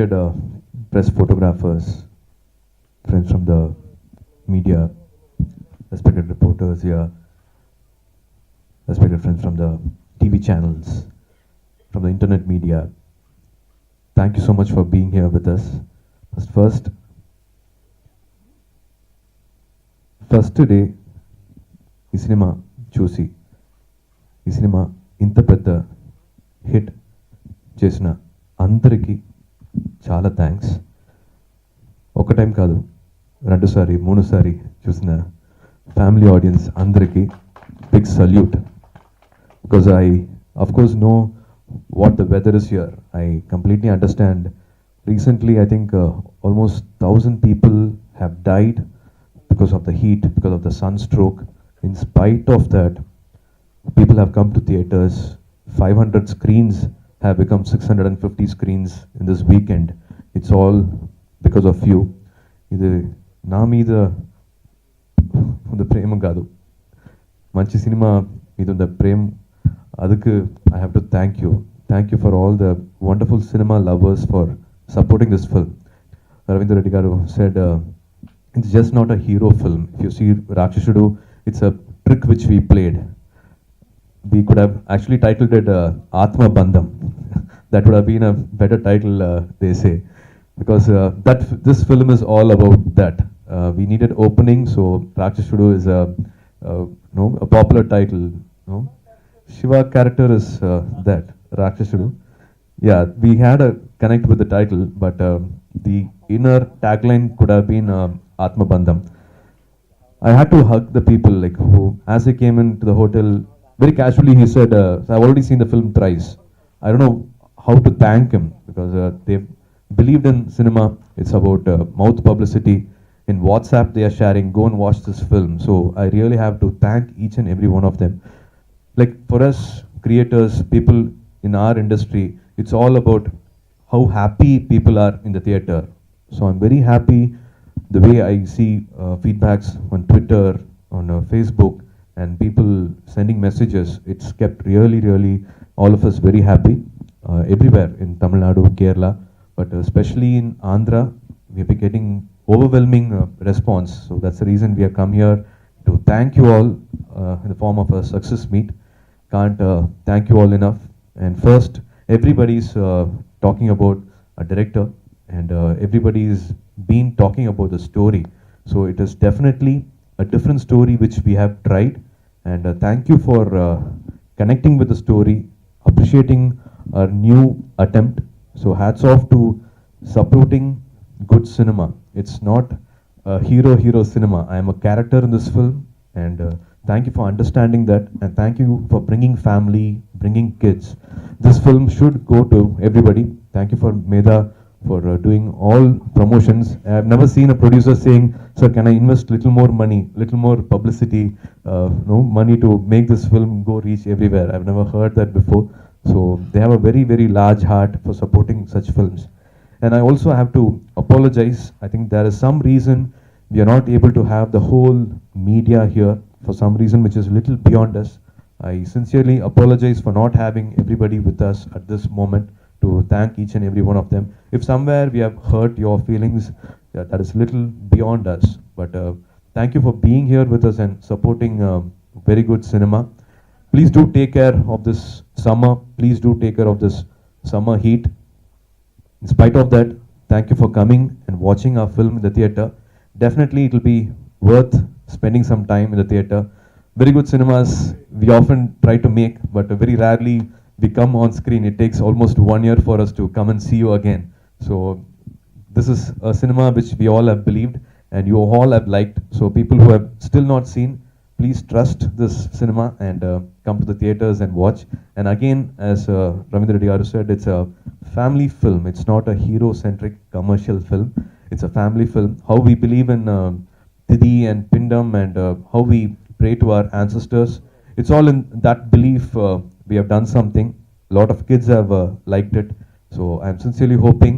respected press photographers, friends from the media, respected reporters here, respected friends from the TV channels, from the internet media. Thank you so much for being here with us. First day ఈ cinema చూసి ఈ cinema ఇంత పెద్ద hit చేసిన అందరికీ చాలా thanks. ఒక time కాదు, 2సారి 3సారి చూసిన ఫ్యామిలీ ఆడియన్స్ అందరికీ big salute. Because I of course know what the weather is here. I completely understand. Recently, I think almost 1,000 people have died because of the heat, because of the sunstroke. In spite of that, people have come to theaters. 500 screens have become 650 screens in this weekend. It's all because of you. Idu na meeda undu prema gaadu. Manchi cinema meeda undu prem. Adukku I have to thank you. Thank you for all the wonderful cinema lovers for supporting this film. Ravindra Reddy garu said it's just not a hero film. If you see Rakshasudu, it's a trick which we played. We could have actually titled it Atma Bandham. That would have been a better title, they say, because this film is all about that. We needed opening, so Rakshasudu is a popular title. No? Shiva character is that Rakshasudu. Yeah, we had a connect with the title, but the inner tagline could have been Atma Bandham. I had to hug the people like who, as I came into the hotel, very casually he said, "I've already seen the film thrice. I don't know how to thank him because they believed in cinema. It's about mouth publicity. In WhatsApp they are sharing, go and watch this film. So I really have to thank each and every one of them. Like for us creators, people in our industry, it's all about how happy people are in the theater. So I'm very happy the way I see feedbacks on Twitter, on Facebook, and people sending messages. It's kept really all of us very happy everywhere in Tamil Nadu, Kerala, but especially in Andhra, we've been getting overwhelming response. So that's the reason we have come here to thank you all in the form of a success meet. Can't thank you all enough. And first, everybody's talking about a director, and everybody's been talking about the story. So it is definitely a different story which we have tried. And thank you for connecting with the story, appreciating our new attempt. So hats off to supporting good cinema. It's not a hero cinema. I am a character in this film, and thank you for understanding that, and thank you for bringing family, bringing kids. This film should go to everybody. Thank you for Medha for doing all promotions. I have never seen a producer saying, "Sir, can I invest little more money, little more publicity, money to make this film go reach everywhere?" I've never heard that before. So they have a very large heart for supporting such films. And I also have to apologize. I think there is some reason we are not able to have the whole media here, for some reason which is a little beyond us. I sincerely apologize for not having everybody with us at this moment to thank each and every one of them. If somewhere we have hurt your feelings, that is little beyond us. But thank you for being here with us and supporting very good cinema. Please do take care of this summer. Please do take care of this summer heat. In spite of that, thank you for coming and watching our film in the theater. Definitely it will be worth spending some time in the theater. Very good cinemas we often try to make, but very rarely we come on screen. It takes almost 1 year for us to come and see you again. So this is a cinema which we all have believed and you all have liked. So people who have still not seen, please trust this cinema and come to the theaters and watch. And again, as Ravindra Reddy garu said, it's a family film. It's not a hero-centric commercial film. It's a family film. How we believe in Tidi and Pindam and how we pray to our ancestors. It's all in that belief we have done something. A lot of kids have liked it. So I'm sincerely hoping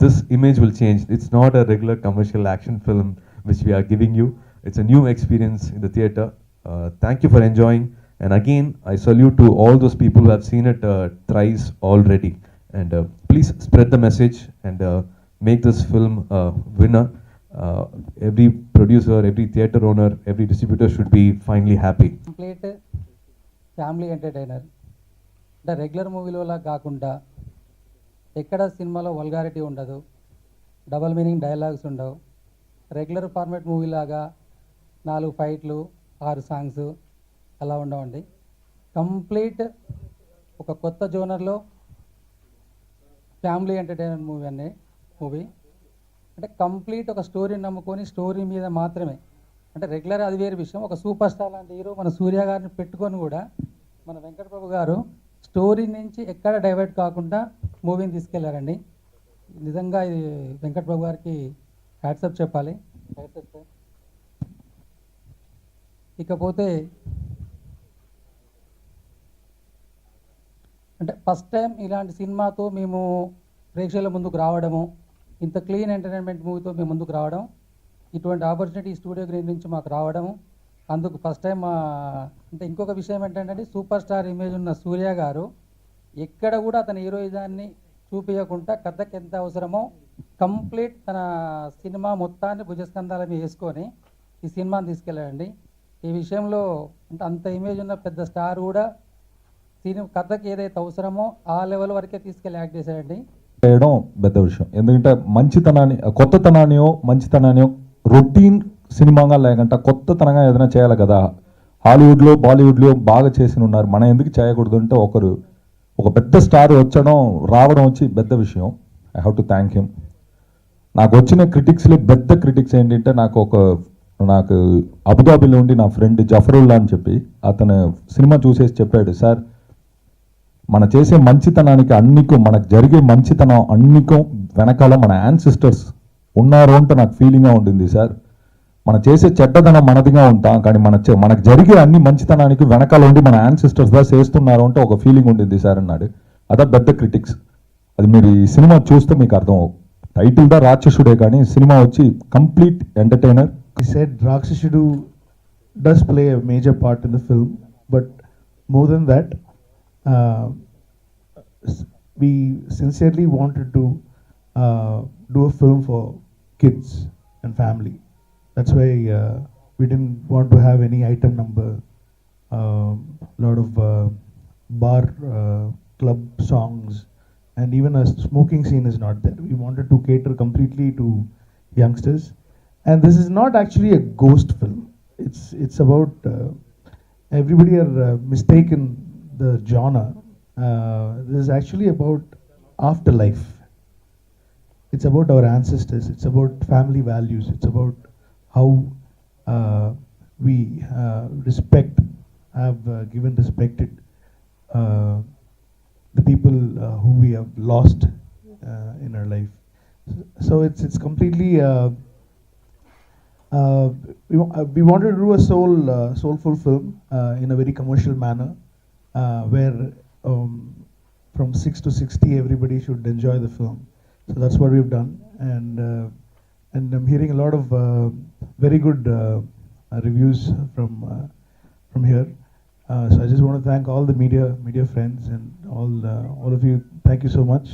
this image will change. It's not a regular commercial action film which we are giving you. It's a new experience in the theater. Thank you for enjoying. And again, I salute to all those people who have seen it thrice already. And please spread the message and make this film a winner. Every producer, every theater owner, every distributor should be finally happy. Complete family entertainer అంటే regular మూవీలోలా కాకుండా ఎక్కడ సినిమాలో vulgarity ఉండదు, double meaning dialogues ఉండవు. Regular format మూవీలాగా 4 ఫైట్లు 6 songs అలా ఉండవండి. Complete ఒక కొత్త జోనర్లో ఫ్యామిలీ ఎంటర్టైనర్ మూవీ అంటే కంప్లీట్ ఒక స్టోరీని నమ్ముకొని స్టోరీ మీద మాత్రమే. అంటే రెగ్యులర్ అది వేరే విషయం. ఒక సూపర్ స్టార్ లాంటి హీరో మన సూర్య గారిని పెట్టుకొని కూడా మన వెంకట్ ప్రభు గారు స్టోరీ నుంచి ఎక్కడ డైవర్ట్ కాకుండా మూవీని తీసుకెళ్లారండి. నిజంగా ఇది వెంకట్ ప్రభు గారికి హ్యాట్సప్ చెప్పాలి. ఇకపోతే అంటే ఫస్ట్ టైం ఇలాంటి సినిమాతో మేము ప్రేక్షకుల ముందుకు రావడము, ఇంత క్లీన్ ఎంటర్టైన్మెంట్ మూవీతో మేము ముందుకు రావడం, ఇటువంటి ఆపర్చునిటీ స్టూడియో గ్రీన్ నుంచి మాకు రావడము, అందుకు ఫస్ట్ టైం. అంటే ఇంకొక విషయం ఏంటంటే సూపర్ స్టార్ ఇమేజ్ ఉన్న సూర్య గారు ఎక్కడ కూడా తన హీరోయిజాన్ని చూపించకుండా కథకి ఎంత అవసరమో కంప్లీట్ తన సినిమా మొత్తాన్ని భుజస్కంధాల మీద వేసుకొని ఈ సినిమాని తీసుకెళ్ళాడండి. ఈ విషయంలో అంటే అంత ఇమేజ్ ఉన్న పెద్ద స్టార్ కూడా సినిమా కథకి ఏదైతే అవసరమో ఆ లెవెల్ వరకే తీసుకెళ్ళి యాక్ట్ చేశాడండి. చేయడం పెద్ద విషయం. ఎందుకంటే మంచితనాన్ని, కొత్తతనాన్నియో మంచితనాన్నియో రొటీన్ సినిమాగా లేకుండా కొత్తతనంగా ఏదైనా చేయాలి కదా. హాలీవుడ్లో బాలీవుడ్లో బాగా చేసి ఉన్నారు, మనం ఎందుకు చేయకూడదు అంటే ఒక పెద్ద స్టార్ రావడం వచ్చి పెద్ద విషయం. I have to thank him. నాకు వచ్చిన క్రిటిక్స్లో పెద్ద క్రిటిక్స్ ఏంటంటే నాకు అబుదాబిలో ఉండి నా ఫ్రెండ్ జఫరుల్లా అని చెప్పి అతను సినిమా చూసేసి చెప్పాడు, సార్ మన చేసే మంచితనానికి అన్నికం, మనకు జరిగే మంచితనం అన్నికం వెనకాల మన యాన్సిస్టర్స్ ఉన్నారు అంటే నాకు ఫీలింగ్గా ఉండింది సార్. మనం చేసే చెడ్డదనం మనదిగా ఉంటాం, కానీ మనకు జరిగే అన్ని మంచితనానికి వెనకాల ఉండి మన యాన్సిస్టర్స్ దా చేస్తున్నారు అంటే ఒక ఫీలింగ్ ఉండింది సార్ అన్నాడు. అదా పెద్ద క్రిటిక్స్. అది మీరు ఈ సినిమా చూస్తే మీకు అర్థం. టైటిల్ దా రాక్షసుడే, కానీ సినిమా వచ్చి complete entertainer. He said Rakshasudu does play a major part in the film, but more than that, we sincerely wanted to do a film for kids and family. That's why we didn't want to have any item number, lot of bar club songs, and even a smoking scene is not there. We wanted to cater completely to youngsters. And this is not actually a ghost film. It's about everybody are mistaken the genre. This is actually about afterlife. It's about our ancestors. It's about family values. It's about how we given respected the people who we have lost in our life. So it's completely. We wanted to do a soulful film in a very commercial manner, where from 6 to 60 everybody should enjoy the film. So that's what we've done, and I'm hearing a lot of very good reviews from here. So I just want to thank all the media friends and all of you. Thank you so much.